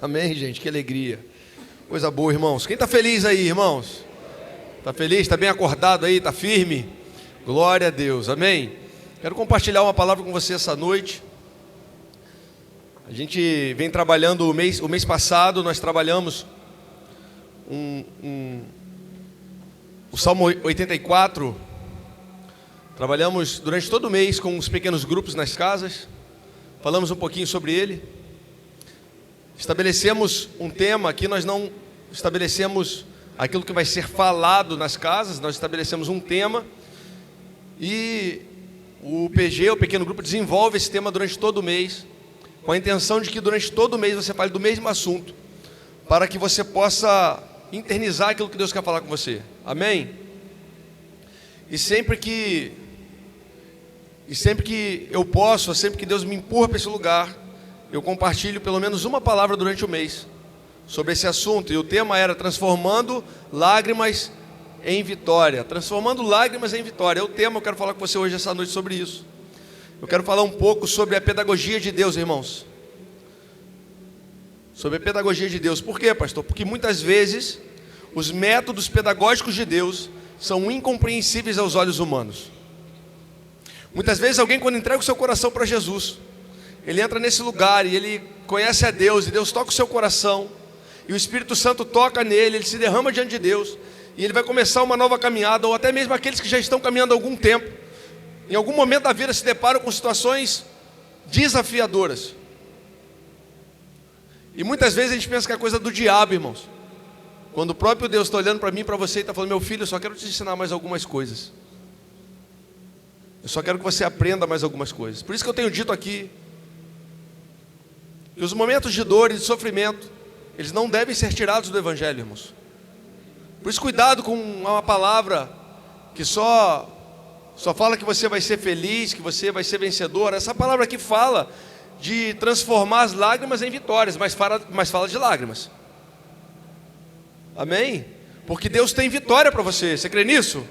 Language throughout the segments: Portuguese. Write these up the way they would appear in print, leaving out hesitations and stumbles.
Amém, gente? Que alegria. Coisa boa, irmãos. Quem está feliz aí, irmãos? Está feliz? Está bem acordado aí? Está firme? Glória a Deus. Amém? Quero compartilhar uma palavra com você essa noite. A gente vem trabalhando o mês passado, nós trabalhamos o Salmo 84. Trabalhamos durante todo o mês com os pequenos grupos nas casas. Falamos um pouquinho sobre ele. Estabelecemos um tema aqui, nós não estabelecemos aquilo que vai ser falado nas casas, nós estabelecemos um tema. E o PG, o pequeno grupo, desenvolve esse tema durante todo o mês, com a intenção de que durante todo o mês você fale do mesmo assunto, para que você possa internizar aquilo que Deus quer falar com você. Amém? E sempre que eu posso, sempre que Deus me empurra para esse lugar, eu compartilho pelo menos uma palavra durante o mês sobre esse assunto. E o tema era transformando lágrimas em vitória. Transformando lágrimas em vitória. É o tema, eu quero falar com você hoje, essa noite, sobre isso. Eu quero falar um pouco sobre a pedagogia de Deus, irmãos. Sobre a pedagogia de Deus. Por quê, pastor? Porque muitas vezes os métodos pedagógicos de Deus são incompreensíveis aos olhos humanos. Muitas vezes alguém, quando entrega o seu coração para Jesus, ele entra nesse lugar e ele conhece a Deus, e Deus toca o seu coração, e o Espírito Santo toca nele, ele se derrama diante de Deus, e ele vai começar uma nova caminhada. Ou até mesmo aqueles que já estão caminhando há algum tempo, em algum momento da vida se deparam com situações desafiadoras. E muitas vezes a gente pensa que é coisa do diabo, irmãos, quando o próprio Deus está olhando para mim e para você e está falando: meu filho, eu só quero te ensinar mais algumas coisas, eu só quero que você aprenda mais algumas coisas. Por isso que eu tenho dito aqui que os momentos de dor e de sofrimento, eles não devem ser tirados do Evangelho, irmãos. Por isso, cuidado com uma palavra que só fala que você vai ser feliz, que você vai ser vencedor. Essa palavra aqui fala de transformar as lágrimas em vitórias, mas fala de lágrimas. Amém? Porque Deus tem vitória para você. Você crê nisso?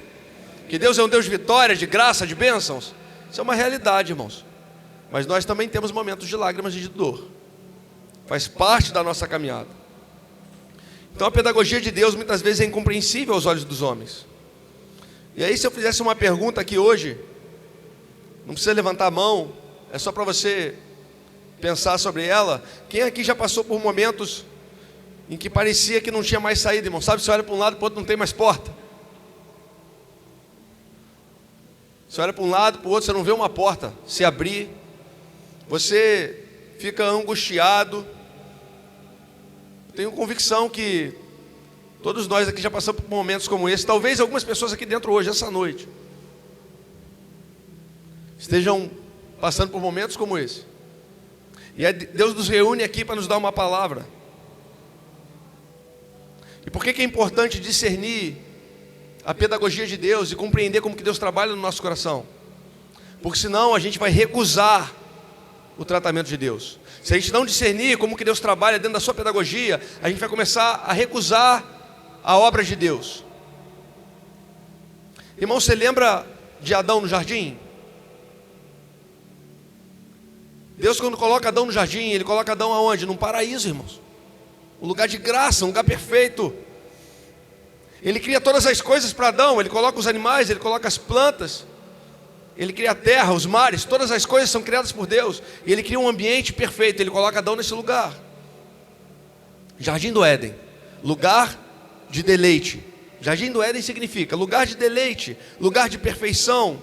Que Deus é um Deus de vitória, de graça, de bênçãos. Isso é uma realidade, irmãos. Mas nós também temos momentos de lágrimas e de dor. Faz parte da nossa caminhada. Então a pedagogia de Deus muitas vezes é incompreensível aos olhos dos homens. E aí, se eu fizesse uma pergunta aqui hoje, não precisa levantar a mão, é só para você pensar sobre ela. Quem aqui já passou por momentos em que parecia que não tinha mais saída, irmão? Sabe, você olha para um lado e para o outro, não tem mais porta. Você olha para um lado, para o outro, você não vê uma porta se abrir. Você fica angustiado. Tenho convicção que todos nós aqui já passamos por momentos como esse. Talvez algumas pessoas aqui dentro hoje, essa noite, estejam passando por momentos como esse. E Deus nos reúne aqui para nos dar uma palavra. E por que é importante discernir a pedagogia de Deus e compreender como que Deus trabalha no nosso coração? Porque senão a gente vai recusar o tratamento de Deus. Se a gente não discernir como que Deus trabalha dentro da sua pedagogia, a gente vai começar a recusar a obra de Deus. Irmão, você lembra de Adão no jardim? Deus, quando coloca Adão no jardim, Ele coloca Adão aonde? Num paraíso, irmãos. Um lugar de graça, um lugar perfeito. Ele cria todas as coisas para Adão. Ele coloca os animais, Ele coloca as plantas, Ele cria a terra, os mares. Todas as coisas são criadas por Deus. E Ele cria um ambiente perfeito. Ele coloca Adão nesse lugar. Jardim do Éden, lugar de deleite. Jardim do Éden significa lugar de deleite, lugar de perfeição.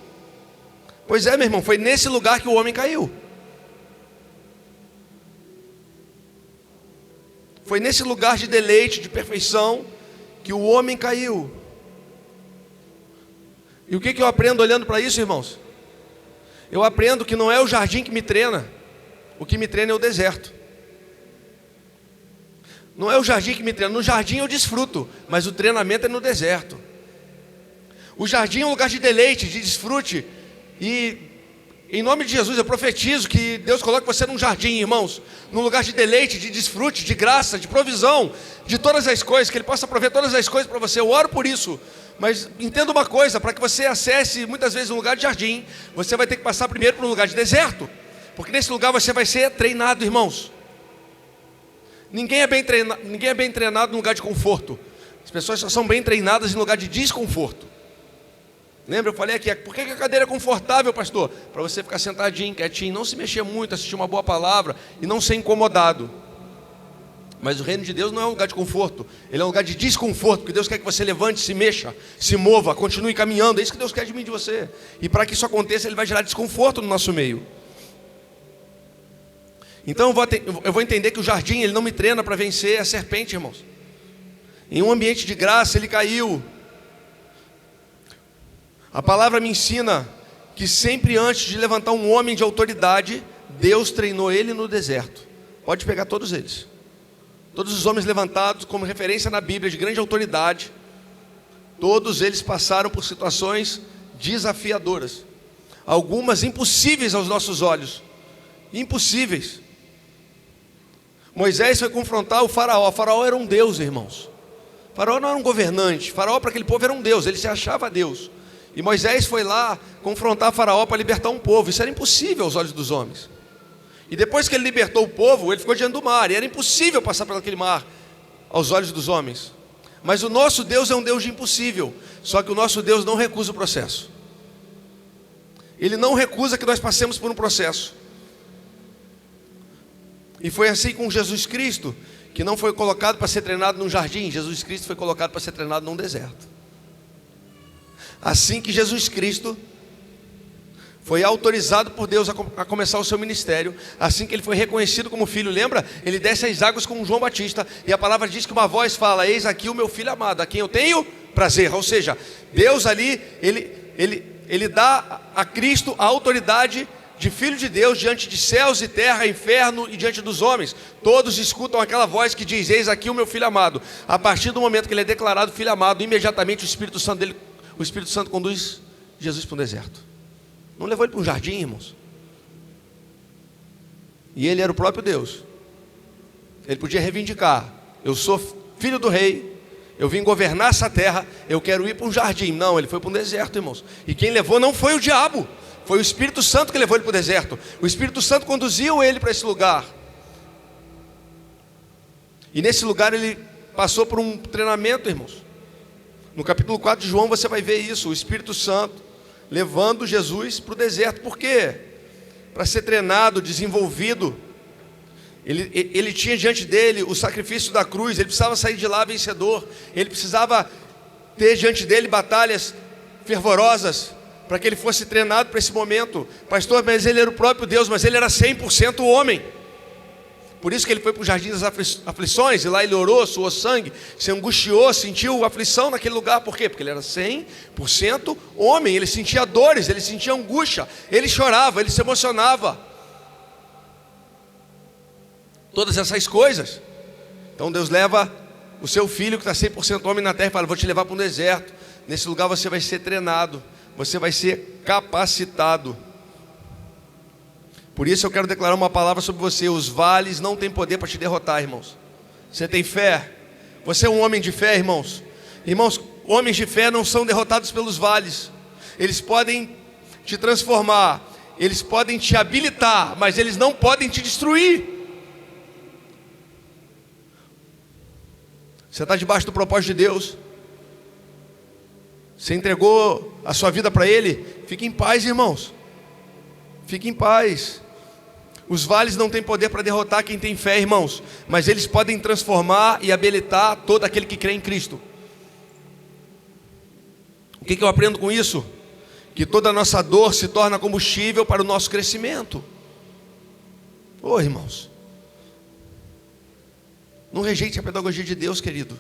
Pois é, meu irmão, foi nesse lugar que o homem caiu. Foi nesse lugar de deleite, de perfeição, que o homem caiu. E o que eu aprendo olhando para isso, irmãos? Eu aprendo que não é o jardim que me treina. O que me treina é o deserto. Não é o jardim que me treina. No jardim eu desfruto, mas o treinamento é no deserto. O jardim é um lugar de deleite, de desfrute. E em nome de Jesus eu profetizo que Deus coloque você num jardim, irmãos, num lugar de deleite, de desfrute, de graça, de provisão, de todas as coisas, que Ele possa prover todas as coisas para você. Eu oro por isso. Mas entenda uma coisa: para que você acesse muitas vezes um lugar de jardim, você vai ter que passar primeiro por um lugar de deserto. Porque nesse lugar você vai ser treinado, irmãos. Ninguém é bem treinado no lugar de conforto. As pessoas só são bem treinadas em lugar de desconforto. Lembra? Eu falei aqui, por que a cadeira é confortável, pastor? Para você ficar sentadinho, quietinho, não se mexer muito, assistir uma boa palavra e não ser incomodado. Mas o reino de Deus não é um lugar de conforto, ele é um lugar de desconforto, porque Deus quer que você levante, se mexa, se mova, continue caminhando. É isso que Deus quer de mim e de você. E para que isso aconteça, Ele vai gerar desconforto no nosso meio. Então eu vou entender que o jardim, ele não me treina para vencer a serpente, irmãos. Em um ambiente de graça, ele caiu. A palavra me ensina que sempre antes de levantar um homem de autoridade, Deus treinou ele no deserto. Pode pegar todos eles. Todos os homens levantados como referência na Bíblia de grande autoridade, todos eles passaram por situações desafiadoras. Algumas impossíveis aos nossos olhos. Impossíveis. Moisés foi confrontar o faraó. O faraó era um deus, irmãos. O faraó não era um governante. O faraó para aquele povo era um deus, ele se achava Deus. E Moisés foi lá confrontar o faraó para libertar um povo. Isso era impossível aos olhos dos homens. E depois que ele libertou o povo, ele ficou diante do mar. E era impossível passar por aquele mar aos olhos dos homens. Mas o nosso Deus é um Deus de impossível. Só que o nosso Deus não recusa o processo. Ele não recusa que nós passemos por um processo. E foi assim com Jesus Cristo, que não foi colocado para ser treinado num jardim. Jesus Cristo foi colocado para ser treinado num deserto. Assim que Jesus Cristo foi autorizado por Deus a começar o seu ministério, assim que ele foi reconhecido como filho, lembra? Ele desce as águas com João Batista, e a palavra diz que uma voz fala: eis aqui o meu filho amado, a quem eu tenho prazer. Ou seja, Deus ali, ele dá a Cristo a autoridade de filho de Deus diante de céus e terra, inferno e diante dos homens. Todos escutam aquela voz que diz: eis aqui o meu filho amado. A partir do momento que ele é declarado filho amado, imediatamente o Espírito Santo conduz Jesus para um deserto. Não levou ele para um jardim, irmãos. E ele era o próprio Deus. Ele podia reivindicar: eu sou filho do rei, eu vim governar essa terra, eu quero ir para um jardim. Não, ele foi para um deserto, irmãos. E quem levou não foi o diabo, foi o Espírito Santo que levou ele para o deserto. O Espírito Santo conduziu ele para esse lugar. E nesse lugar ele passou por um treinamento, irmãos. No capítulo 4 de João você vai ver isso. O Espírito Santo levando Jesus para o deserto. Por quê? Para ser treinado, desenvolvido. Ele tinha diante dele o sacrifício da cruz. Ele precisava sair de lá vencedor. Ele precisava ter diante dele batalhas fervorosas, para que ele fosse treinado para esse momento. Pastor, mas ele era o próprio Deus, mas ele era 100% homem. Por isso que ele foi para o jardim das aflições, e lá ele orou, suou sangue, se angustiou, sentiu aflição naquele lugar. Por quê? Porque ele era 100% homem. Ele sentia dores, ele sentia angústia, ele chorava, ele se emocionava. Todas essas coisas. Então Deus leva o seu filho que está 100% homem na terra e fala: vou te levar para um deserto. Nesse lugar você vai ser treinado, você vai ser capacitado. Por isso eu quero declarar uma palavra sobre você: os vales não têm poder para te derrotar, irmãos. Você tem fé? Você é um homem de fé, irmãos? Irmãos, homens de fé não são derrotados pelos vales. Eles podem te transformar, eles podem te habilitar, mas eles não podem te destruir. Você está debaixo do propósito de Deus, você entregou a sua vida para Ele. Fique em paz, irmãos. Fique em paz. Os vales não têm poder para derrotar quem tem fé, irmãos, mas eles podem transformar e habilitar todo aquele que crê em Cristo. O que eu aprendo com isso? Que toda a nossa dor se torna combustível para o nosso crescimento. Irmãos, não rejeite a pedagogia de Deus, querido.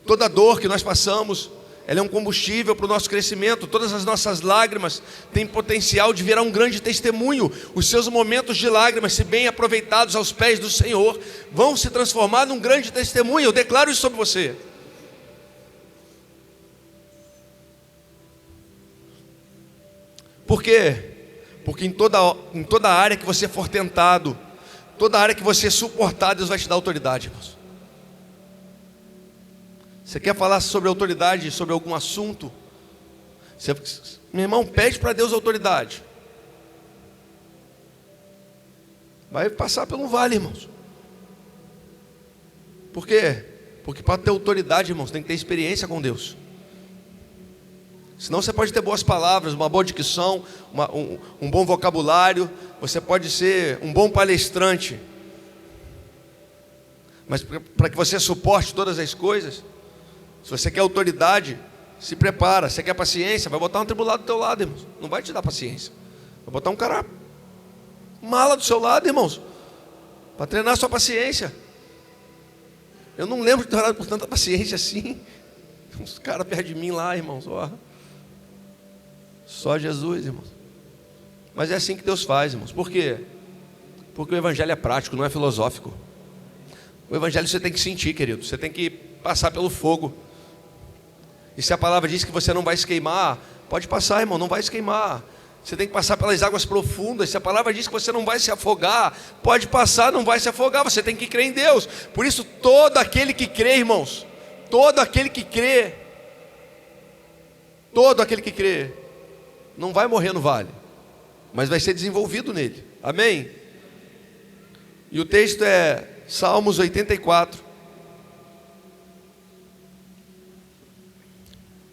Toda dor que nós passamos, ela é um combustível para o nosso crescimento. Todas as nossas lágrimas têm potencial de virar um grande testemunho. Os seus momentos de lágrimas, se bem aproveitados aos pés do Senhor, vão se transformar num grande testemunho. Eu declaro isso sobre você. Por quê? Porque em toda área que você for tentado, toda área que você suportar, Deus vai te dar autoridade, irmãos. Você quer falar sobre autoridade, sobre algum assunto? Meu irmão, pede para Deus autoridade. Vai passar por um vale, irmãos. Por quê? Porque para ter autoridade, irmãos, tem que ter experiência com Deus. Senão você pode ter boas palavras, uma boa dicção, um bom vocabulário, você pode ser um bom palestrante, mas para que você suporte todas as coisas, se você quer autoridade, se prepara. Se você quer paciência, vai botar um tribulado do teu lado, irmãos. Não vai te dar paciência. Vai botar um cara mala do seu lado, irmãos, para treinar a sua paciência. Eu não lembro de ter orado por tanta paciência assim. Os caras perto de mim lá, irmãos. Só Jesus, irmãos. Mas é assim que Deus faz, irmãos. Por quê? Porque o evangelho é prático, não é filosófico. O evangelho você tem que sentir, querido. Você tem que passar pelo fogo. E se a palavra diz que você não vai se queimar, pode passar, irmão, não vai se queimar. Você tem que passar pelas águas profundas. Se a palavra diz que você não vai se afogar, pode passar, não vai se afogar. Você tem que crer em Deus. Por isso, todo aquele que crê, irmãos, todo aquele que crê, não vai morrer no vale, mas vai ser desenvolvido nele. Amém? E o texto é Salmos 84.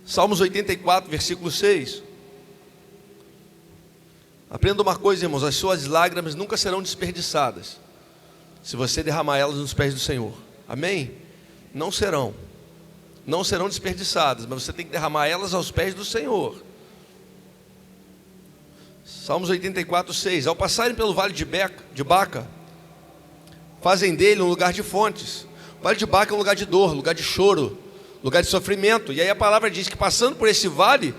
Salmos 84, versículo 6. Aprenda uma coisa, irmãos: as suas lágrimas nunca serão desperdiçadas, se você derramar elas nos pés do Senhor. Amém? Não serão desperdiçadas, mas você tem que derramar elas aos pés do Senhor. Salmos 84, 6. Ao passarem pelo vale de Baca, fazem dele um lugar de fontes. O vale de Baca é um lugar de dor, lugar de choro, lugar de sofrimento. E aí a palavra diz que passando por esse vale,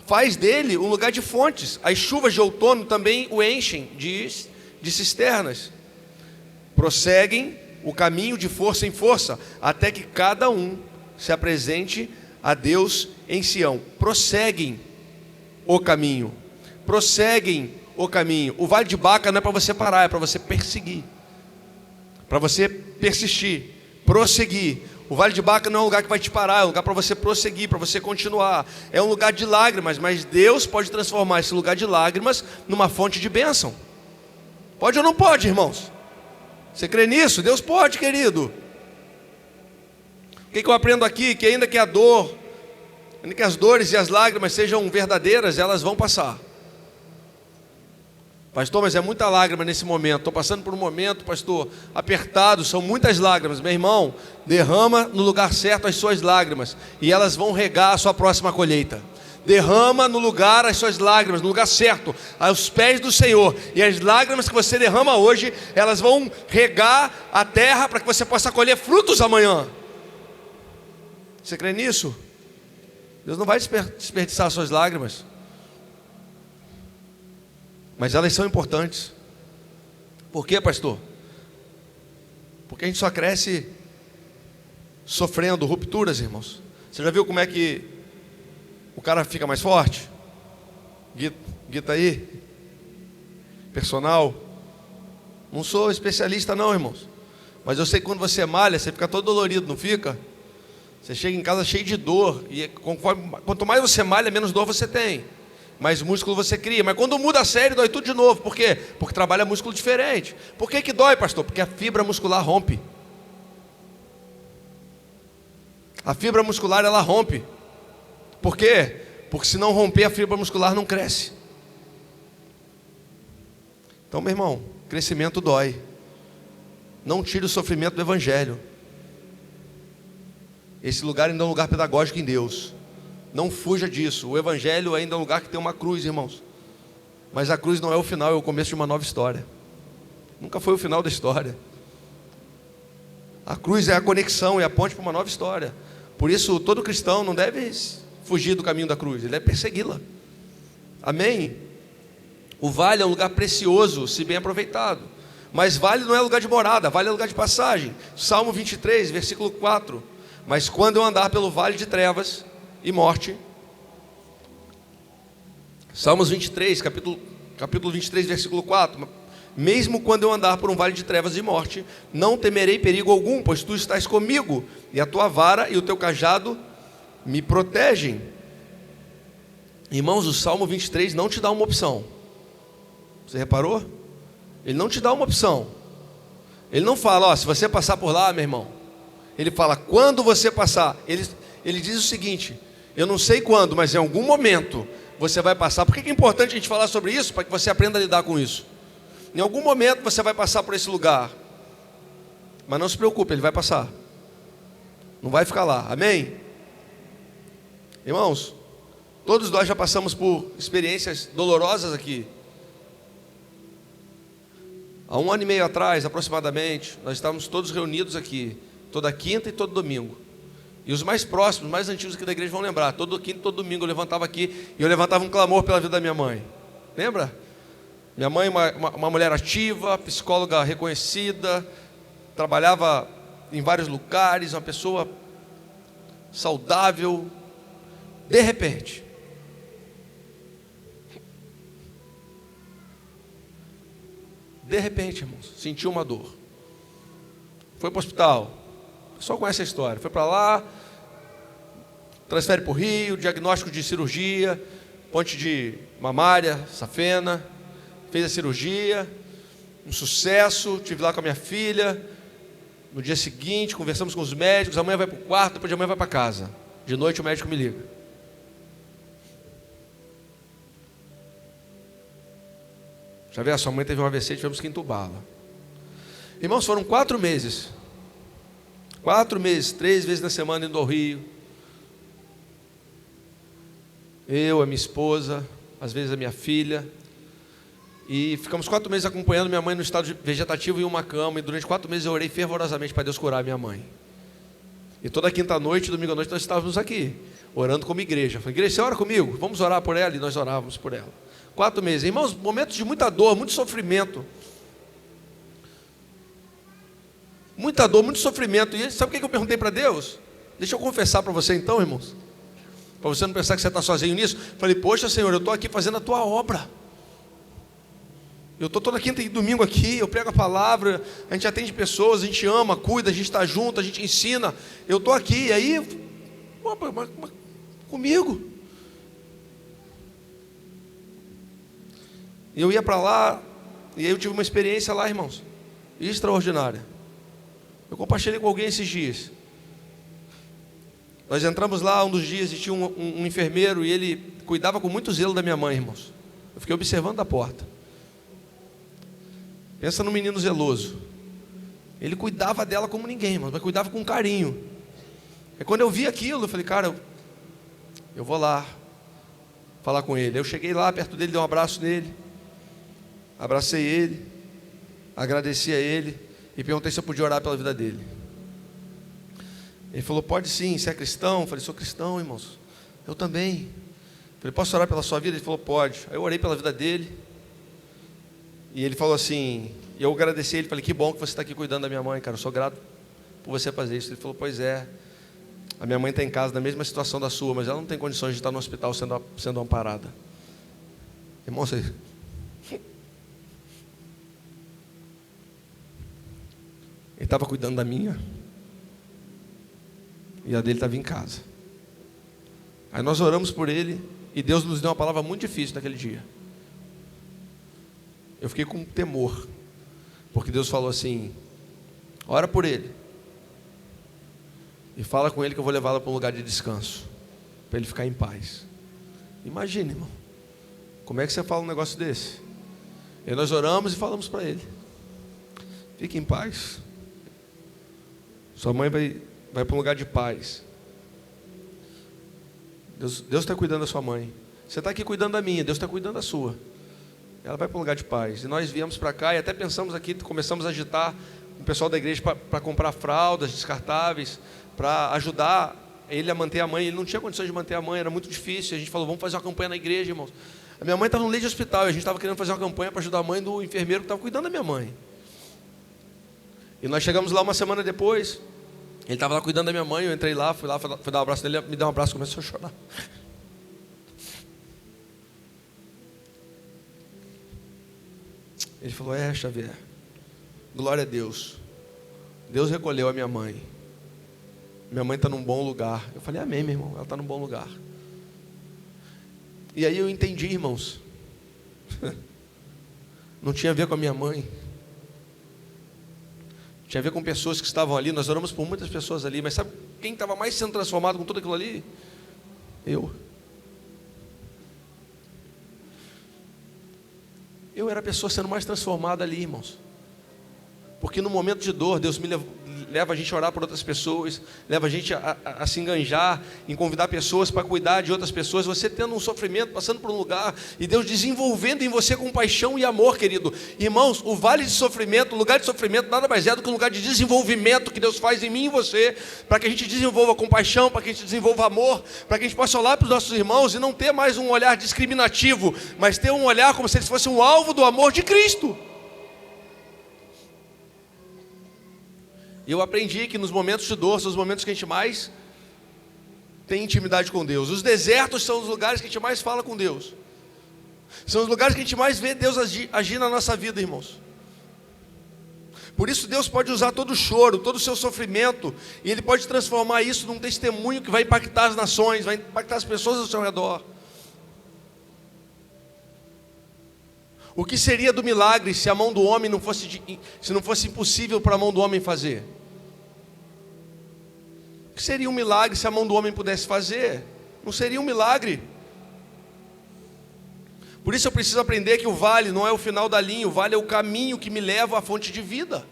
faz dele um lugar de fontes. As chuvas de outono também o enchem de cisternas. Prosseguem o caminho de força em força, até que cada um se apresente a Deus em Sião. Prosseguem o caminho. Prosseguem o caminho. O vale de Baca não é para você parar, é para você perseguir, para você persistir, prosseguir. O vale de Baca não é um lugar que vai te parar, é um lugar para você prosseguir, para você continuar. É um lugar de lágrimas, mas Deus pode transformar esse lugar de lágrimas numa fonte de bênção. Pode ou não pode, irmãos? Você crê nisso? Deus pode, querido. O que eu aprendo aqui? Que ainda que a dor, ainda que as dores e as lágrimas sejam verdadeiras, elas vão passar. Pastor, mas é muita lágrima nesse momento. Estou passando por um momento, pastor, apertado, são muitas lágrimas. Meu irmão, derrama no lugar certo as suas lágrimas, e elas vão regar a sua próxima colheita. Derrama no lugar as suas lágrimas, no lugar certo, aos pés do Senhor. E as lágrimas que você derrama hoje, elas vão regar a terra para que você possa colher frutos amanhã. Você crê nisso? Deus não vai desperdiçar as suas lágrimas, mas elas são importantes. Por quê, pastor? Porque a gente só cresce sofrendo rupturas, irmãos. Você já viu como é que o cara fica mais forte? Guita aí, personal. Não sou especialista não, irmãos, mas eu sei que quando você malha, você fica todo dolorido, não fica? Você chega em casa cheio de dor, e quanto mais você malha, menos dor você tem, mais músculo você cria. Mas quando muda a série, dói tudo de novo. Por quê? Porque trabalha músculo diferente. Por que dói, pastor? Porque a fibra muscular rompe. A fibra muscular, ela rompe. Por quê? Porque se não romper, a fibra muscular não cresce. Então, meu irmão, crescimento dói. Não tire o sofrimento do evangelho. Esse lugar ainda é um lugar pedagógico em Deus. Não fuja disso. O evangelho ainda é um lugar que tem uma cruz, irmãos. Mas a cruz não é o final, é o começo de uma nova história. Nunca foi o final da história. A cruz é a conexão, é a ponte para uma nova história. Por isso, todo cristão não deve fugir do caminho da cruz, ele deve persegui-la. Amém? O vale é um lugar precioso, se bem aproveitado. Mas vale não é lugar de morada, vale é lugar de passagem. Salmo 23, versículo 4. Mas quando eu andar pelo vale de trevas e morte. Salmos 23, capítulo 23, versículo 4. Mesmo quando eu andar por um vale de trevas e morte, não temerei perigo algum, pois tu estás comigo, e a tua vara e o teu cajado me protegem. Irmãos, o Salmo 23 não te dá uma opção. Você reparou? Ele não te dá uma opção. Ele não fala, ó, se você passar por lá, meu irmão. Ele fala, quando você passar. Ele diz o seguinte, eu não sei quando, mas em algum momento você vai passar. Por que é importante a gente falar sobre isso? Para que você aprenda a lidar com isso. Em algum momento você vai passar por esse lugar. Mas não se preocupe, ele vai passar. Não vai ficar lá, amém? Irmãos, todos nós já passamos por experiências dolorosas aqui. Há 1 ano e meio atrás, aproximadamente, nós estávamos todos reunidos aqui, toda quinta e todo domingo. E os mais próximos, mais antigos aqui da igreja vão lembrar, todo quinta e todo domingo eu levantava aqui e eu levantava um clamor pela vida da minha mãe. Lembra? Minha mãe, uma mulher ativa, psicóloga reconhecida, trabalhava em vários lugares, uma pessoa saudável. De repente, irmãos, sentiu uma dor. Foi para o hospital. O pessoal conhece a história. Foi para lá, transfere para o Rio, diagnóstico de cirurgia, ponte de mamária, safena. Fez a cirurgia, um sucesso. Estive lá com a minha filha. No dia seguinte, conversamos com os médicos. Amanhã vai para o quarto, depois de amanhã vai para casa. De noite o médico me liga. Já vê, a sua mãe teve um AVC, tivemos que entubá-la. Irmãos, foram 4 meses. 4 meses, 3 vezes na semana indo ao Rio. Eu, a minha esposa, às vezes a minha filha. E ficamos 4 meses acompanhando minha mãe no estado vegetativo em uma cama. E durante 4 meses eu orei fervorosamente para Deus curar minha mãe. E toda quinta-noite, domingo à noite, nós estávamos aqui, orando como igreja. Falei, igreja, você ora comigo? Vamos orar por ela? E nós orávamos por ela. 4 meses. Irmãos, momentos de muita dor, muito sofrimento. Muita dor, muito sofrimento. E sabe o que eu perguntei para Deus? Deixa eu confessar para você então, irmãos. Para você não pensar que você está sozinho nisso. Falei, poxa Senhor, eu estou aqui fazendo a tua obra. Eu estou toda quinta e domingo aqui, eu prego a palavra, a gente atende pessoas, a gente ama, cuida, a gente está junto, a gente ensina. Eu estou aqui, e aí, opa, mas comigo. E eu ia para lá, e aí eu tive uma experiência lá, irmãos, extraordinária. Eu compartilhei com alguém esses dias. Nós entramos lá um dos dias e tinha um enfermeiro, e ele cuidava com muito zelo da minha mãe, irmãos. Eu fiquei observando da porta. Pensa num menino zeloso. Ele cuidava dela como ninguém, mas cuidava com carinho. E quando eu vi aquilo, eu falei, cara, eu vou lá falar com ele. Eu cheguei lá perto dele, dei um abraço nele. Abracei ele, agradeci a ele e perguntei se eu podia orar pela vida dele. Ele falou, pode sim, você é cristão? Eu falei, sou cristão, irmãos. Eu também. Eu falei, posso orar pela sua vida? Ele falou, pode. Aí eu orei pela vida dele. E ele falou assim, eu agradeci ele, falei, que bom que você está aqui cuidando da minha mãe, cara, eu sou grato por você fazer isso. Ele falou, pois é, a minha mãe está em casa na mesma situação da sua, mas ela não tem condições de estar no hospital sendo amparada. Irmão, você... Ele estava cuidando da minha, e a dele estava em casa. Aí nós oramos por ele, e Deus nos deu uma palavra muito difícil naquele dia. Eu fiquei com temor, porque Deus falou assim, ora por ele, e fala com ele que eu vou levá-lo para um lugar de descanso, para ele ficar em paz. Imagine, irmão, como é que você fala um negócio desse? E nós oramos e falamos para ele, fique em paz, sua mãe vai para um lugar de paz. Deus está cuidando da sua mãe, você está aqui cuidando da minha, Deus está cuidando da sua. Ela vai para um lugar de paz. E nós viemos para cá e até pensamos aqui, começamos a agitar o pessoal da igreja para comprar fraldas descartáveis, para ajudar ele a manter a mãe. Ele não tinha condições de manter a mãe, era muito difícil. A gente falou, vamos fazer uma campanha na igreja, irmãos. A minha mãe estava no leito de hospital e a gente estava querendo fazer uma campanha para ajudar a mãe do enfermeiro que estava cuidando da minha mãe. E nós chegamos lá uma semana depois, ele estava lá cuidando da minha mãe, eu entrei lá, fui dar um abraço nele, me deu um abraço e começou a chorar. Ele falou, Xavier, glória a Deus, Deus recolheu a minha mãe está num bom lugar. Eu falei, amém, meu irmão, ela está num bom lugar. E aí eu entendi, irmãos, não tinha a ver com a minha mãe, Tinha a ver com pessoas que estavam ali. Nós oramos por muitas pessoas ali. Mas sabe quem estava mais sendo transformado com tudo aquilo ali? Eu. Eu era a pessoa sendo mais transformada ali, irmãos. Porque no momento de dor, Deus leva a gente a orar por outras pessoas, leva a gente a se enganjar, em convidar pessoas para cuidar de outras pessoas. Você tendo um sofrimento, passando por um lugar, e Deus desenvolvendo em você compaixão e amor, querido. Irmãos, o vale de sofrimento, o lugar de sofrimento, nada mais é do que um lugar de desenvolvimento que Deus faz em mim e em você, para que a gente desenvolva compaixão, para que a gente desenvolva amor, para que a gente possa olhar para os nossos irmãos e não ter mais um olhar discriminativo, mas ter um olhar como se eles fossem um alvo do amor de Cristo. E eu aprendi que nos momentos de dor, são os momentos que a gente mais tem intimidade com Deus. Os desertos são os lugares que a gente mais fala com Deus. São os lugares que a gente mais vê Deus agir na nossa vida, irmãos. Por isso Deus pode usar todo o choro, todo o seu sofrimento, e Ele pode transformar isso num testemunho que vai impactar as nações, vai impactar as pessoas ao seu redor. O que seria do milagre se a mão do homem se não fosse impossível para a mão do homem fazer? O que seria um milagre se a mão do homem pudesse fazer? Não seria um milagre. Por isso eu preciso aprender que o vale não é o final da linha, o vale é o caminho que me leva à fonte de vida.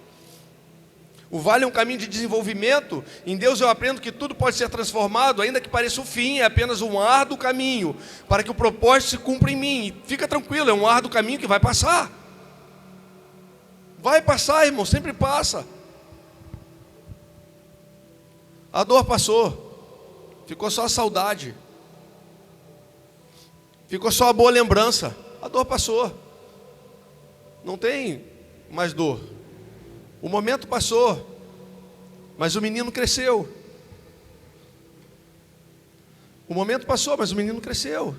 O vale é um caminho de desenvolvimento. Em Deus eu aprendo que tudo pode ser transformado, ainda que pareça o fim, é apenas um árduo caminho, para que o propósito se cumpra em mim. E fica tranquilo, é um árduo caminho que vai passar. Vai passar, irmão, sempre passa. A dor passou, ficou só a saudade, ficou só a boa lembrança. A dor passou, não tem mais dor. O momento passou, mas o menino cresceu. O momento passou, mas o menino cresceu.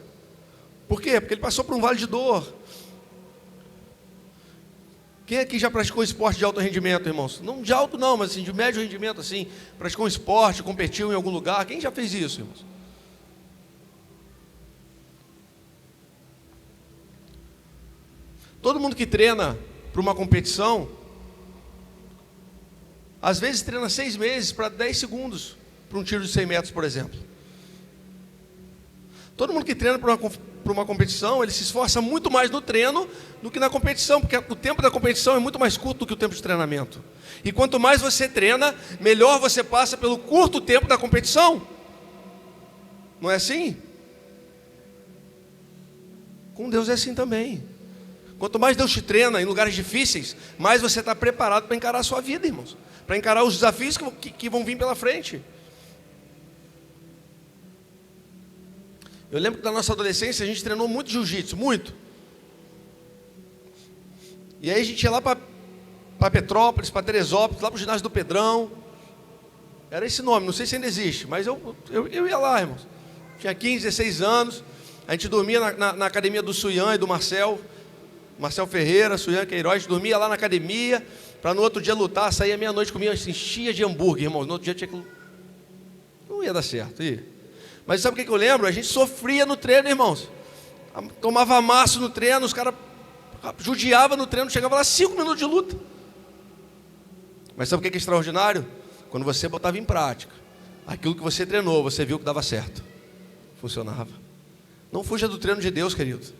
Por quê? Porque ele passou por um vale de dor. Quem aqui já praticou esporte de alto rendimento, irmãos? Não de alto não, mas assim, de médio rendimento, assim, praticou um esporte, competiu em algum lugar. Quem já fez isso, irmãos? Todo mundo que treina para uma competição, às vezes treina 6 meses para 10 segundos, para um tiro de 100 metros, por exemplo. Todo mundo que treina para uma competição, ele se esforça muito mais no treino do que na competição, porque o tempo da competição é muito mais curto do que o tempo de treinamento. E quanto mais você treina, melhor você passa pelo curto tempo da competição. Não é assim? Com Deus é assim também. Quanto mais Deus te treina em lugares difíceis, mais você está preparado para encarar a sua vida, irmãos. Para encarar os desafios que vão vir pela frente. Eu lembro que na nossa adolescência a gente treinou muito jiu-jitsu, muito. E aí a gente ia lá para Petrópolis, para Teresópolis, lá para o ginásio do Pedrão. Era esse nome, não sei se ainda existe, mas eu ia lá, irmãos. Tinha 15, 16 anos. A gente dormia na academia do Suyan e do Marcel Ferreira, Suyan Queiroz. A gente dormia lá na academia, para no outro dia lutar, saía meia-noite, comia assim, enchia de hambúrguer, irmãos. No outro dia tinha que... Não ia dar certo, ia. Mas sabe o que eu lembro? A gente sofria no treino, irmãos. Tomava amasso no treino, os caras judiavam no treino, chegava lá 5 minutos de luta. Mas sabe o que é extraordinário? Quando você botava em prática aquilo que você treinou, você viu que dava certo. Funcionava. Não fuja do treino de Deus, querido.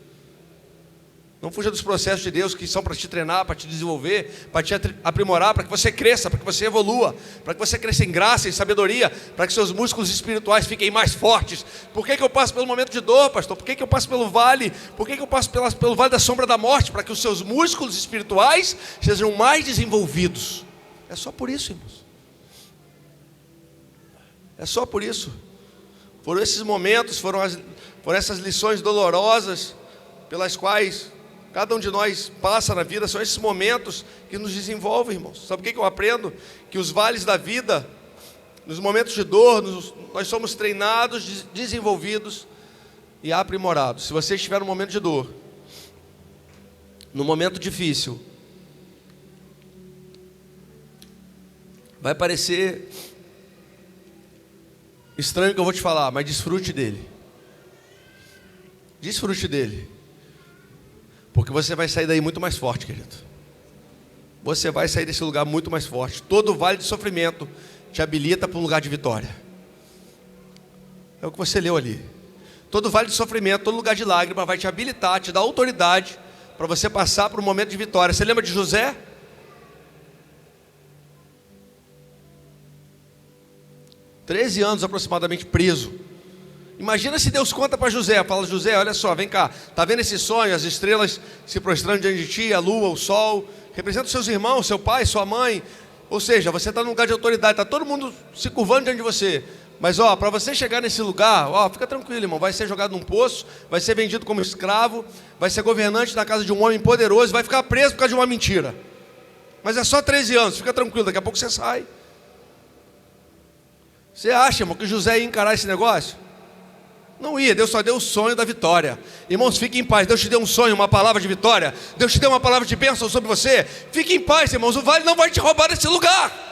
Não fuja dos processos de Deus que são para te treinar, para te desenvolver, para te aprimorar, para que você cresça, para que você evolua, para que você cresça em graça, em sabedoria, para que seus músculos espirituais fiquem mais fortes. Por que eu passo pelo momento de dor, pastor? Por que eu passo pelo vale? Por que eu passo pelo vale da sombra da morte? Para que os seus músculos espirituais sejam mais desenvolvidos. É só por isso, irmãos. É só por isso. Foram esses momentos, foram essas lições dolorosas pelas quais cada um de nós passa na vida. São esses momentos que nos desenvolvem, irmãos. Sabe o que eu aprendo? Que os vales da vida, nos momentos de dor, nós somos treinados, desenvolvidos e aprimorados. Se você estiver no momento de dor, no momento difícil, vai parecer estranho o que eu vou te falar, mas desfrute dele. Desfrute dele. Porque você vai sair daí muito mais forte, querido. você vai sair desse lugar muito mais forte. Todo vale de sofrimento te habilita para um lugar de vitória. É o que você leu ali. Todo vale de sofrimento, todo lugar de lágrima vai te habilitar, te dar autoridade para você passar por um momento de vitória. Você lembra de José? Treze anos aproximadamente preso. Imagina se Deus conta para José, fala: José, olha só, vem cá, está vendo esse sonho, as estrelas se prostrando diante de ti, a lua, o sol, representa os seus irmãos, seu pai, sua mãe. Ou seja, você está num lugar de autoridade, está todo mundo se curvando diante de você. Mas para você chegar nesse lugar, fica tranquilo, irmão, vai ser jogado num poço, vai ser vendido como escravo, vai ser governante na casa de um homem poderoso, vai ficar preso por causa de uma mentira. Mas é só 13 anos, fica tranquilo, daqui a pouco você sai. Você acha, irmão, que José ia encarar esse negócio? Não ia, Deus só deu o sonho da vitória. Irmãos, fiquem em paz, Deus te deu um sonho, uma palavra de vitória, Deus te deu uma palavra de bênção sobre você. Fiquem em paz, irmãos, o vale não vai te roubar desse lugar.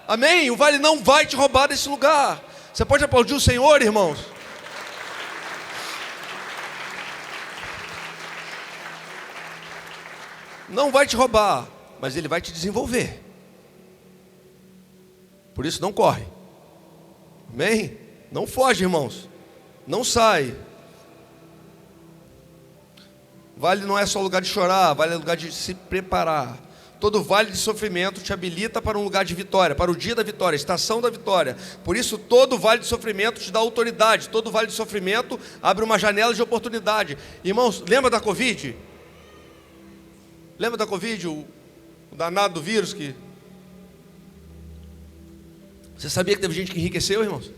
Amém? O vale não vai te roubar desse lugar. Você pode aplaudir o Senhor, irmãos? Não vai te roubar, mas Ele vai te desenvolver. Por isso não corre. Amém? Não foge, irmãos. Não sai. Vale não é só lugar de chorar, vale é lugar de se preparar. Todo vale de sofrimento te habilita para um lugar de vitória, para o dia da vitória, estação da vitória. Por isso todo vale de sofrimento te dá autoridade. Todo vale de sofrimento abre uma janela de oportunidade. Irmãos, lembra da Covid? Lembra da Covid, o danado do vírus que... Você sabia que teve gente que enriqueceu, irmãos?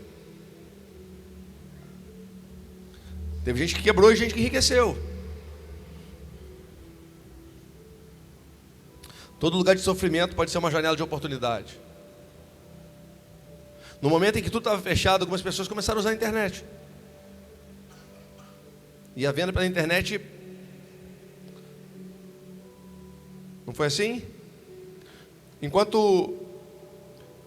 Teve gente que quebrou e gente que enriqueceu. Todo lugar de sofrimento pode ser uma janela de oportunidade. No momento em que tudo estava fechado, algumas pessoas começaram a usar a internet. E a venda pela internet... Não foi assim? Enquanto,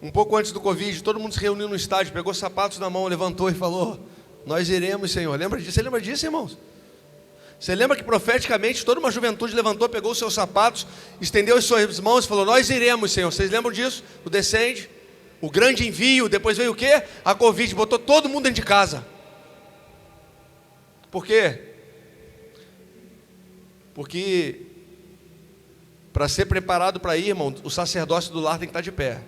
um pouco antes do Covid, todo mundo se reuniu no estádio, pegou sapatos na mão, levantou e falou: nós iremos, Senhor. Lembra disso? Você lembra disso, irmãos? Você lembra que profeticamente toda uma juventude levantou, pegou os seus sapatos, estendeu as suas mãos e falou: nós iremos, Senhor. Vocês lembram disso? O Descende, o grande envio. Depois veio o quê? A Covid, botou todo mundo dentro de casa. Por quê? Porque para ser preparado para ir, irmão, o sacerdócio do lar tem que estar de pé.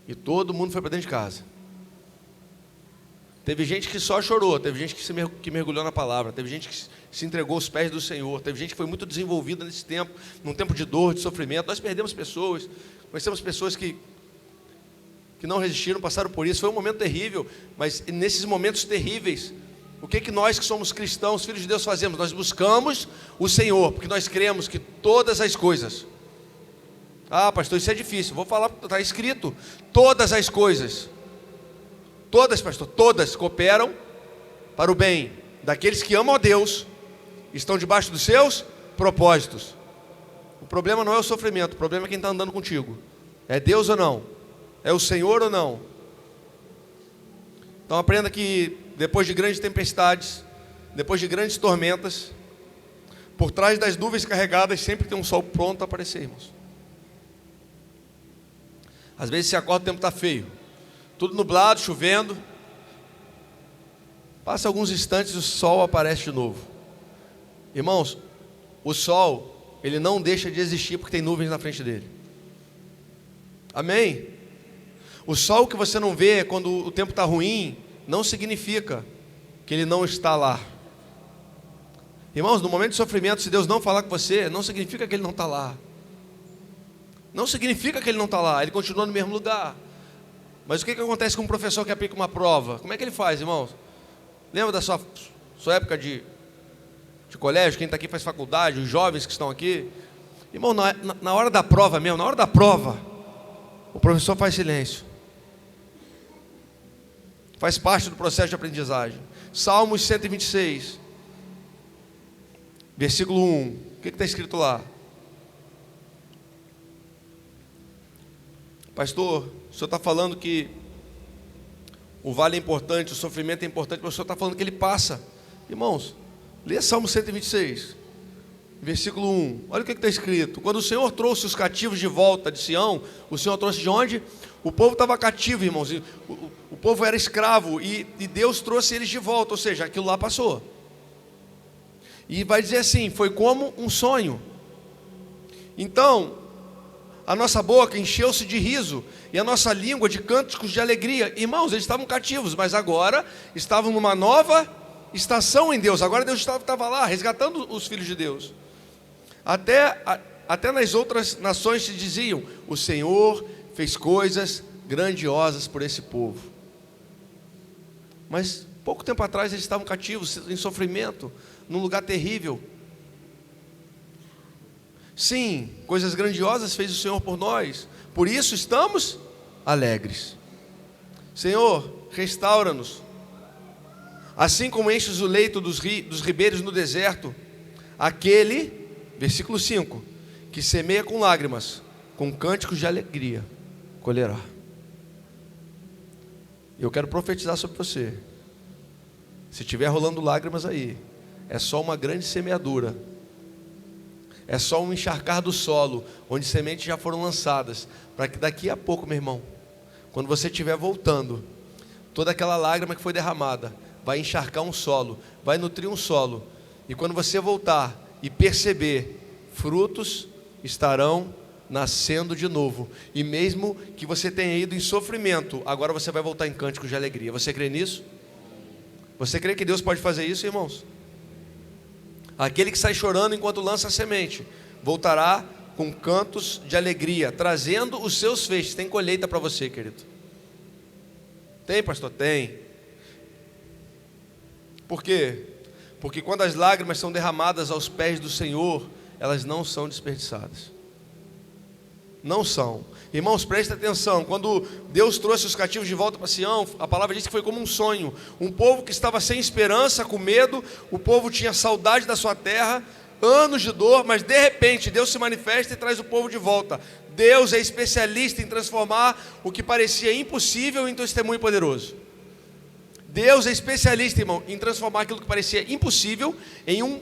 E todo mundo foi para dentro de casa. Teve gente que só chorou, teve gente que mergulhou na palavra, teve gente que se entregou aos pés do Senhor, teve gente que foi muito desenvolvida nesse tempo, num tempo de dor, de sofrimento. Nós perdemos pessoas, conhecemos pessoas que não resistiram, passaram por isso. Foi um momento terrível, mas nesses momentos terríveis, o que nós que somos cristãos, filhos de Deus, fazemos? Nós buscamos o Senhor, porque nós cremos que todas as coisas... pastor, isso é difícil. Vou falar, está escrito: todas as coisas, todas, pastor, todas cooperam para o bem daqueles que amam a Deus, estão debaixo dos seus propósitos. O problema não é o sofrimento, o problema é quem está andando contigo. É Deus ou não? É o Senhor ou não? Então aprenda que depois de grandes tempestades, depois de grandes tormentas, por trás das nuvens carregadas sempre tem um sol pronto a aparecer, irmãos. Às vezes você acorda, o tempo está feio, tudo nublado, chovendo. Passa alguns instantes e o sol aparece de novo. Irmãos, o sol, ele não deixa de existir porque tem nuvens na frente dele. Amém? O sol que você não vê quando o tempo está ruim, não significa que ele não está lá. Irmãos, no momento de sofrimento, se Deus não falar com você, não significa que ele não está lá. Não significa que ele não está lá, ele continua no mesmo lugar. Mas o que acontece com um professor que aplica uma prova? Como é que ele faz, irmãos? Lembra da sua época de colégio? Quem está aqui faz faculdade, os jovens que estão aqui. Irmão, na hora da prova mesmo, na hora da prova, o professor faz silêncio. Faz parte do processo de aprendizagem. Salmos 126, versículo 1. O que está escrito lá? Pastor, o senhor está falando que o vale é importante, o sofrimento é importante, mas o senhor está falando que ele passa. Irmãos, lê Salmo 126. versículo 1. Olha o que está escrito. Quando o Senhor trouxe os cativos de volta de Sião, o Senhor trouxe de onde? O povo estava cativo, irmãos. O povo era escravo e Deus trouxe eles de volta, ou seja, aquilo lá passou. E vai dizer assim, foi como um sonho. Então, a nossa boca encheu-se de riso e a nossa língua de cânticos de alegria. Irmãos, eles estavam cativos, mas agora estavam numa nova estação em Deus. Agora Deus estava lá, resgatando os filhos de Deus. Até nas outras nações se diziam, o Senhor fez coisas grandiosas por esse povo. Mas pouco tempo atrás eles estavam cativos, em sofrimento, num lugar terrível. Sim, coisas grandiosas fez o Senhor por nós, por isso estamos alegres. Senhor, restaura-nos, assim como enches o leito dos ribeiros no deserto, aquele, versículo 5, que semeia com lágrimas, com cânticos de alegria, colherá. Eu quero profetizar sobre você. Se estiver rolando lágrimas aí, é só uma grande semeadura, é só um encharcar do solo, onde sementes já foram lançadas, para que daqui a pouco, meu irmão, quando você estiver voltando, toda aquela lágrima que foi derramada vai encharcar um solo, vai nutrir um solo, e quando você voltar e perceber, frutos estarão nascendo de novo, e mesmo que você tenha ido em sofrimento, agora você vai voltar em cânticos de alegria. Você crê nisso? Você crê que Deus pode fazer isso, irmãos? Aquele que sai chorando enquanto lança a semente, voltará com cantos de alegria, trazendo os seus feixes. Tem colheita para você, querido. Tem, pastor? Tem. Por quê? Porque quando as lágrimas são derramadas aos pés do Senhor, elas não são desperdiçadas. Não são. Irmãos, prestem atenção. Quando Deus trouxe os cativos de volta para Sião, a palavra diz que foi como um sonho. Um povo que estava sem esperança, com medo. O povo tinha saudade da sua terra, anos de dor, mas de repente Deus se manifesta e traz o povo de volta. Deus é especialista em transformar o que parecia impossível em testemunho poderoso. Deus é especialista, irmão, em transformar aquilo que parecia impossível em um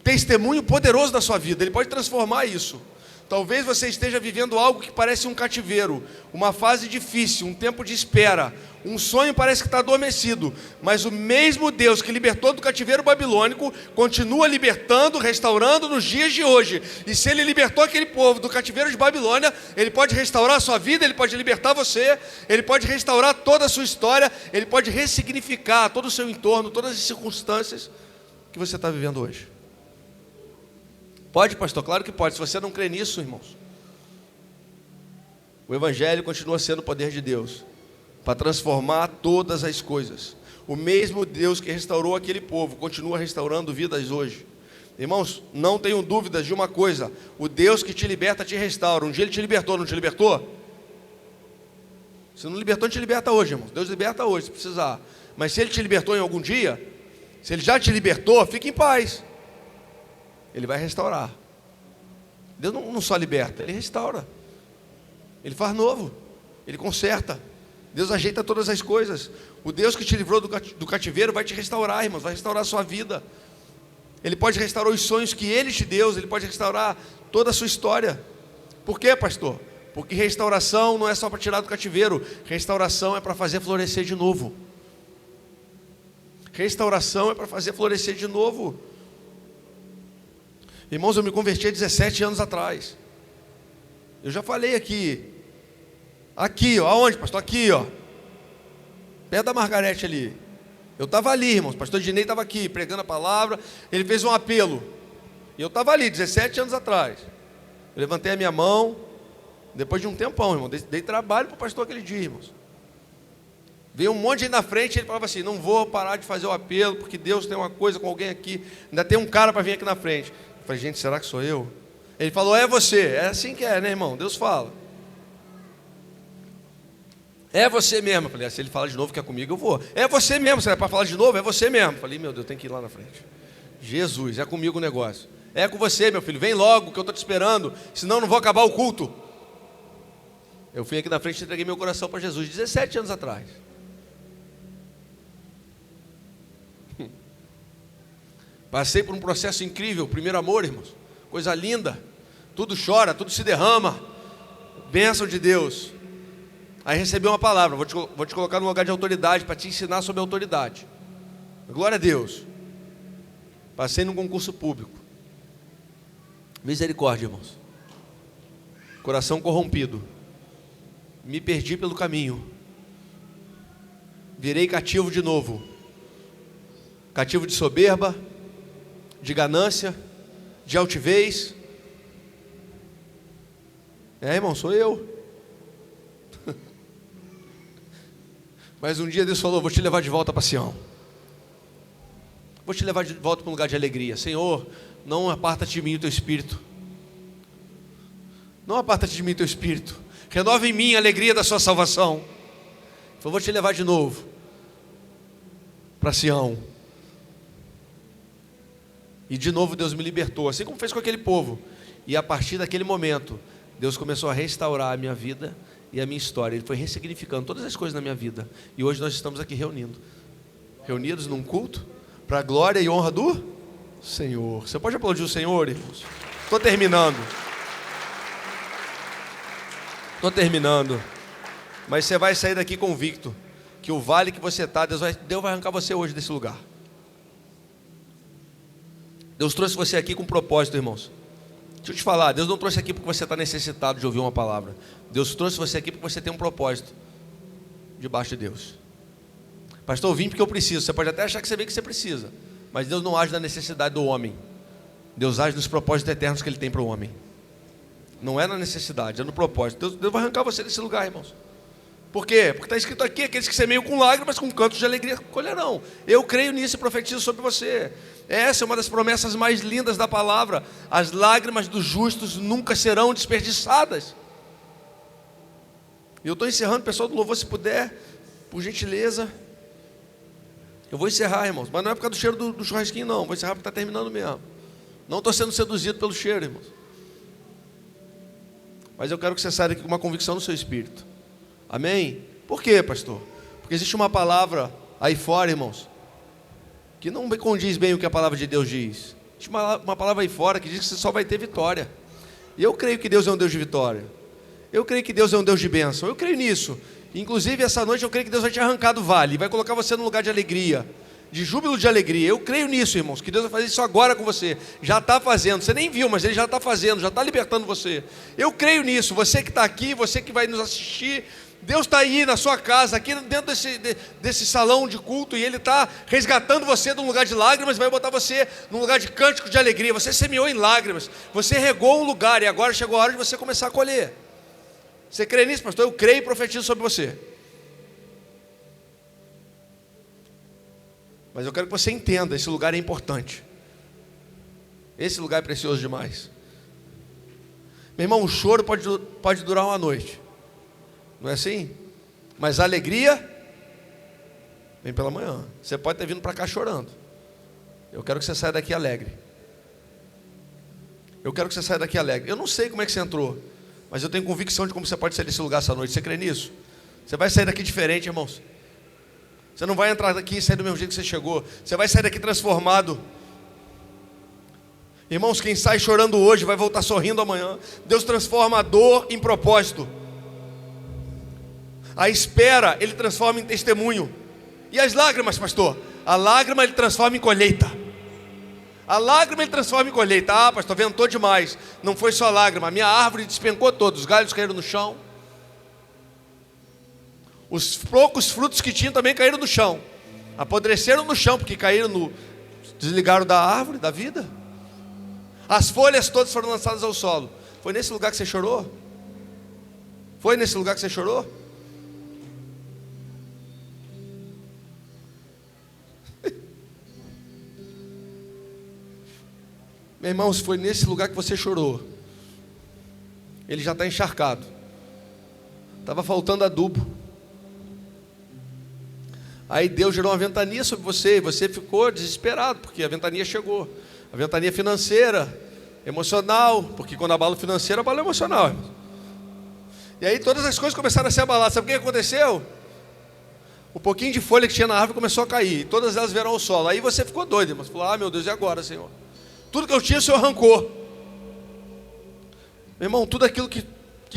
testemunho poderoso da sua vida. Ele pode transformar isso. Talvez você esteja vivendo algo que parece um cativeiro, uma fase difícil, um tempo de espera, um sonho parece que está adormecido, mas o mesmo Deus que libertou do cativeiro babilônico, continua libertando, restaurando nos dias de hoje. E se Ele libertou aquele povo do cativeiro de Babilônia, Ele pode restaurar a sua vida, Ele pode libertar você, Ele pode restaurar toda a sua história, Ele pode ressignificar todo o seu entorno, todas as circunstâncias que você está vivendo hoje. Pode, pastor? Claro que pode. Se você não crê nisso, irmãos, o Evangelho continua sendo o poder de Deus para transformar todas as coisas. O mesmo Deus que restaurou aquele povo continua restaurando vidas hoje. Irmãos, não tenham dúvidas de uma coisa: o Deus que te liberta te restaura. Um dia Ele te libertou, não te libertou? Se não libertou, Ele te liberta hoje, irmãos. Deus liberta hoje, se precisar. Mas se Ele te libertou em algum dia, se Ele já te libertou, fique em paz. Ele vai restaurar. Deus não só liberta, Ele restaura. Ele faz novo. Ele conserta. Deus ajeita todas as coisas. O Deus que te livrou do cativeiro vai te restaurar, irmãos. Vai restaurar a sua vida. Ele pode restaurar os sonhos que Ele te deu. Ele pode restaurar toda a sua história. Por quê, pastor? Porque restauração não é só para tirar do cativeiro. Restauração é para fazer florescer de novo. Restauração é para fazer florescer de novo. Irmãos, eu me converti há 17 anos atrás. Eu já falei aqui. Aqui, ó. Aonde, pastor? Aqui, ó. Perto da Margarete ali. Eu estava ali, irmãos. O pastor Dinei estava aqui, pregando a palavra. Ele fez um apelo. E eu estava ali, 17 anos atrás. Eu levantei a minha mão. Depois de um tempão, irmão. Dei trabalho para o pastor aquele dia, irmãos. Veio um monte de gente na frente. Ele falava assim: não vou parar de fazer o apelo, porque Deus tem uma coisa com alguém aqui. Ainda tem um cara para vir aqui na frente. Eu falei: gente, será que sou eu? Ele falou: é você. É assim que é, né, irmão? Deus fala. É você mesmo. Eu falei: se ele fala de novo que é comigo, eu vou. É você mesmo. Você é para falar de novo? É você mesmo. Eu falei: meu Deus, tem que ir lá na frente. Jesus, é comigo o negócio. É com você, meu filho. Vem logo que eu estou te esperando. Senão não vou acabar o culto. Eu fui aqui na frente e entreguei meu coração para Jesus 17 anos atrás. Passei por um processo incrível. Primeiro amor, irmãos. Coisa linda. Tudo chora, tudo se derrama. Bênção de Deus. Aí recebi uma palavra, vou te colocar num lugar de autoridade, para te ensinar sobre autoridade. Glória a Deus. Passei num concurso público. Misericórdia, irmãos. Coração corrompido. Me perdi pelo caminho. Virei cativo de novo. Cativo de soberba, de ganância, de altivez. Irmão, sou eu. Mas um dia Deus falou: vou te levar de volta para Sião. Vou te levar de volta para um lugar de alegria. Senhor, não aparta-te de mim o teu espírito. Não aparta-te de mim o teu espírito. Renova em mim a alegria da sua salvação. Ele falou: vou te levar de novo para Sião. E de novo Deus me libertou, assim como fez com aquele povo. E a partir daquele momento, Deus começou a restaurar a minha vida e a minha história. Ele foi ressignificando todas as coisas na minha vida. E hoje nós estamos aqui reunidos num culto para a glória e honra do Senhor. Você pode aplaudir o Senhor, irmãos? Estou terminando. Mas você vai sair daqui convicto que o vale que você está, Deus vai arrancar você hoje desse lugar. Deus trouxe você aqui com propósito, irmãos. Deixa eu te falar, Deus não trouxe aqui porque você está necessitado de ouvir uma palavra. Deus trouxe você aqui porque você tem um propósito debaixo de Deus. Pastor, eu vim porque eu preciso. Você pode até achar que você vem que você precisa, mas Deus não age na necessidade do homem. Deus age nos propósitos eternos que Ele tem para o homem. Não é na necessidade, é no propósito. Deus vai arrancar você desse lugar, irmãos. Por quê? Porque está escrito aqui: aqueles que semeiam com lágrimas, com cantos de alegria colherão. Eu creio nisso e profetizo sobre você. Essa é uma das promessas mais lindas da palavra. As lágrimas dos justos nunca serão desperdiçadas. E eu estou encerrando, pessoal do louvor, se puder, por gentileza. Eu vou encerrar, irmãos, mas não é por causa do cheiro do churrasquinho, não. Vou encerrar porque está terminando mesmo. Não estou sendo seduzido pelo cheiro, irmãos. Mas eu quero que você saia daqui com uma convicção no seu espírito. Amém? Por quê, pastor? Porque existe uma palavra aí fora, irmãos, que não condiz bem o que a palavra de Deus diz. Existe uma palavra aí fora que diz que você só vai ter vitória. E eu creio que Deus é um Deus de vitória. Eu creio que Deus é um Deus de bênção. Eu creio nisso. Inclusive essa noite eu creio que Deus vai te arrancar do vale, vai colocar você num lugar de alegria, de júbilo, de alegria. Eu creio nisso, irmãos, que Deus vai fazer isso agora com você. Já está fazendo, você nem viu, mas Ele já está fazendo, já está libertando você. Eu creio nisso. Você que está aqui, você que vai nos assistir, Deus está aí na sua casa, aqui dentro desse salão de culto, e Ele está resgatando você de um lugar de lágrimas, vai botar você num lugar de cântico de alegria. Você semeou em lágrimas, você regou um lugar, e agora chegou a hora de você começar a colher. Você crê nisso, pastor? Eu creio e profetizo sobre você. Mas eu quero que você entenda, esse lugar é importante. Esse lugar é precioso demais. Meu irmão, o choro pode durar uma noite. Não é assim? Mas a alegria vem pela manhã. Você pode ter vindo para cá chorando. Eu quero que você saia daqui alegre. Eu não sei como é que você entrou, mas eu tenho convicção de como você pode sair desse lugar essa noite. Você crê nisso? Você vai sair daqui diferente, irmãos. Você não vai entrar daqui e sair do mesmo jeito que você chegou. Você vai sair daqui transformado. Irmãos, quem sai chorando hoje vai voltar sorrindo amanhã. Deus transforma a dor em propósito. A espera Ele transforma em testemunho. E as lágrimas, pastor? A lágrima Ele transforma em colheita. Ah, pastor, ventou demais. Não foi só lágrima, a minha árvore despencou todos. Os galhos caíram no chão. Os poucos frutos que tinham também caíram no chão. Apodreceram no chão, porque desligaram da árvore, da vida. As folhas todas foram lançadas ao solo. Foi nesse lugar que você chorou? Meu irmão, se foi nesse lugar que você chorou, ele já está encharcado. Estava faltando adubo. Aí Deus gerou uma ventania sobre você, e você ficou desesperado, porque a ventania chegou. A ventania financeira, emocional, porque quando abala o financeiro, abala o emocional, irmão. E aí todas as coisas começaram a se abalar. Sabe o que aconteceu? O pouquinho de folha que tinha na árvore começou a cair, e todas elas vieram ao solo. Aí você ficou doido, irmão. Você falou: ah, meu Deus, e agora, Senhor? Tudo que eu tinha, o Senhor arrancou. Meu irmão, tudo aquilo que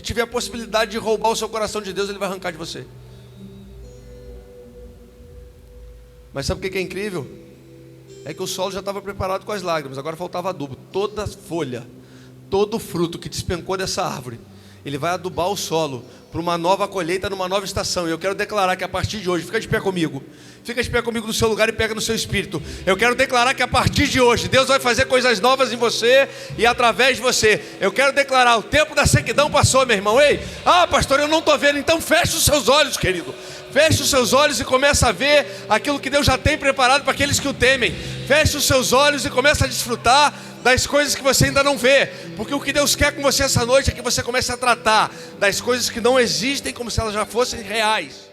tiver a possibilidade de roubar o seu coração de Deus, Ele vai arrancar de você. Mas sabe o que é incrível? É que o solo já estava preparado com as lágrimas, agora faltava adubo. Toda folha, todo fruto que despencou dessa árvore, Ele vai adubar o solo para uma nova colheita, numa nova estação. E eu quero declarar que a partir de hoje, fica de pé comigo no seu lugar e pega no seu espírito. Eu quero declarar que a partir de hoje, Deus vai fazer coisas novas em você e através de você. Eu quero declarar, o tempo da sequidão passou, meu irmão. Ei, pastor, eu não estou vendo. Então feche os seus olhos, querido. Feche os seus olhos e começa a ver aquilo que Deus já tem preparado para aqueles que o temem. Feche os seus olhos e começa a desfrutar das coisas que você ainda não vê. Porque o que Deus quer com você essa noite é que você comece a tratar das coisas que não existem como se elas já fossem reais.